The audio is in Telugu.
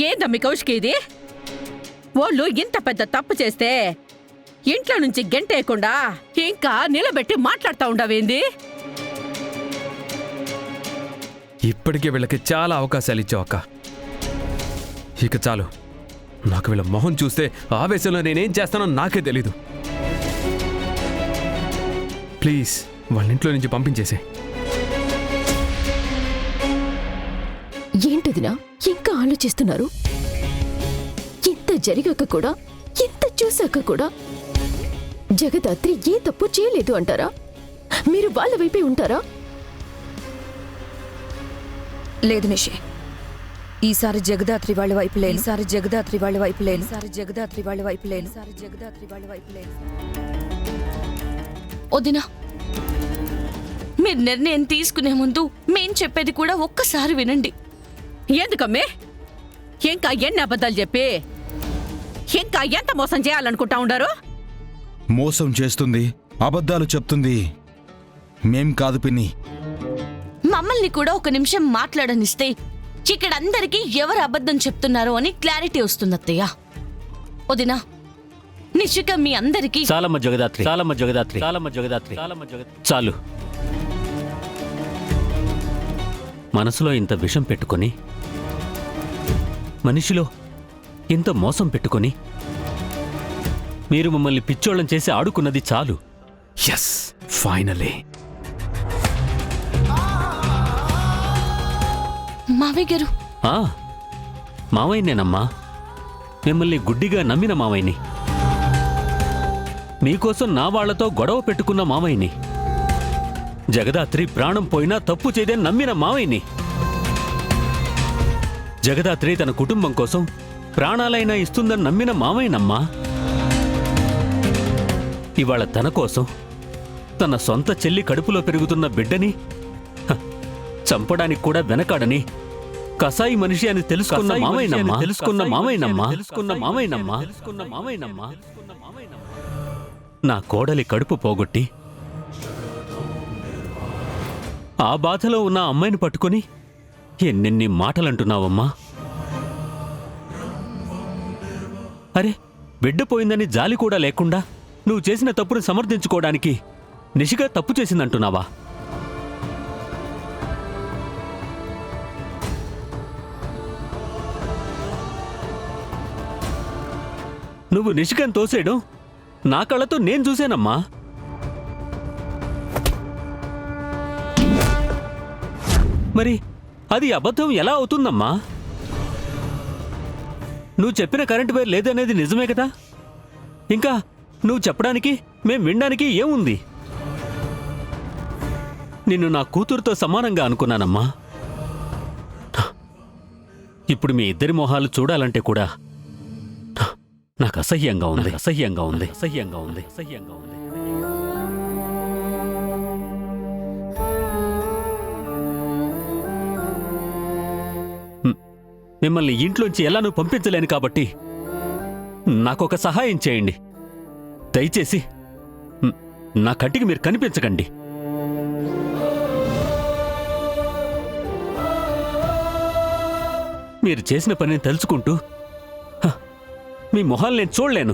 ఏందమ్మి కౌశికి ఇది? వాళ్ళు ఇంత పెద్ద తప్పు చేస్తే ఇంట్లో నుంచి గెంటేయకుండా ఇంకా నిలబెట్టి మాట్లాడుతూ ఉండవేంది? ఇప్పటికే వీళ్ళకి చాలా అవకాశాలు ఇచ్చావు అక్క. ఇక చాలు. నాకు వీళ్ళ మొహం చూస్తే ఆవేశంలో నేనేం చేస్తానో నాకే తెలీదు. ప్లీజ్ వాళ్ళ ఇంట్లో నుంచి పంపించేసే. ఏంటదినా ఇంకా ఆలోచిస్తున్నారు? ఇంత జరిగాక కూడా, ఇంత చూశాక కూడా జగదాత్రి ఏ తప్పు చేయలేదు అంటారా? మీరు వాళ్ళ వైపే ఉంటారా? లేదు నిషి, ఈసారి జగదాత్రి వాళ్ళ వైపు లేను. ఈసారి జగదాత్రి వాళ్ళ వైపు లేను. ఈసారి జగదాత్రి వాళ్ళ వైపు లేను. ఈసారి జగదాత్రి వాళ్ళ వైపు లేను. వదినా, మీరు నిర్ణయం తీసుకునే ముందు మేం చెప్పేది కూడా ఒక్కసారి వినండి. ఎందుకమ్మే ఇంకా ఎన్ని అబద్ధాలు చెప్పి ఇంకా ఎంత మోసం చేయాలనుకుంటా ఉండారు? మోసం చేస్తుంది, అబద్ధాలు చెప్తుంది మేం కాదు పిన్ని. మమ్మల్ని కూడా ఒక నిమిషం మాట్లాడనిస్తే ఇక్కడ అందరికీ ఎవరు అబద్ధం చెప్తున్నారో అని క్లారిటీ వస్తుంది అత్తయ్య. వదినా, నిషిక మీ అందరికీ చాలమ్మ జగదాత్రి, చాలమ్మ జగదాత్రి, చాలమ్మ జగదాత్రి, చాలమ్మ జగదాత్రి. చాలు. మనసులో ఇంత విషం పెట్టుకొని, మనిషిలో ఇంత మోసం పెట్టుకొని, మీరు మమ్మల్ని పిచ్చోళ్ళం చేసి ఆడుకున్నది చాలు. Yes, finally. మావయ్య గారు. మావయ్యనేనమ్మా, మిమ్మల్ని గుడ్డిగా నమ్మిన మావయ్యని, మీకోసం నా వాళ్లతో గొడవ పెట్టుకున్న మావయ్యని, జగదాత్రి ప్రాణం పోయినా తప్పు చేయదని నమ్మిన మావయ్యని, జగదాత్రి తన కుటుంబం కోసం ప్రాణాలైనా ఇస్తుందని నమ్మిన మావయ్యనమ్మా. ఇవాళ తన కోసం తన సొంత చెల్లి కడుపులో పెరుగుతున్న బిడ్డని చంపడానికి కూడా వెనకాడని కసాయి మనిషి అని తెలుసుకున్న మావయ్యనమ్మా, తెలుసుకున్న మావయ్యనమ్మా, తెలుసుకున్న మావయ్యనమ్మా, తెలుసుకున్న మావయ్యనమ్మా. నా కోడలి కడుపు పోగొట్టి ఆ బాధలో ఉన్న అమ్మాయిని పట్టుకుని ఎన్నెన్ని మాటలంటున్నావమ్మా. అరే, బిడ్డ పోయిందని జాలి కూడా లేకుండా నువ్వు చేసిన తప్పును సమర్థించుకోవడానికి నిషిగా తప్పు చేసిందంటున్నావా? నువ్వు నిషికను తోసేయడం నా కళ్ళతో నేను చూశానమ్మా. మరి అది అబద్ధం ఎలా అవుతుందమ్మా? నువ్వు చెప్పిన కరెంటు వైర్ లేదనేది నిజమే కదా? ఇంకా నువ్వు చెప్పడానికి మేం వినడానికి ఏముంది? నిన్ను నా కూతురుతో సమానంగా అనుకున్నానమ్మా. ఇప్పుడు మీ ఇద్దరి మొహాలు చూడాలంటే కూడా నాకు అసహ్యంగా ఉంది, అసహ్యంగా ఉంది, అసహ్యంగా ఉంది, అసహ్యంగా ఉంది. మిమ్మల్ని ఇంట్లోంచి ఎలానూ పంపించలేను కాబట్టి నాకొక సహాయం చేయండి. దయచేసి నా కంటికి మీరు కనిపించకండి. మీరు చేసిన పనిని తెలుసుకుంటూ మీ మొహాలు నేను చూడలేను.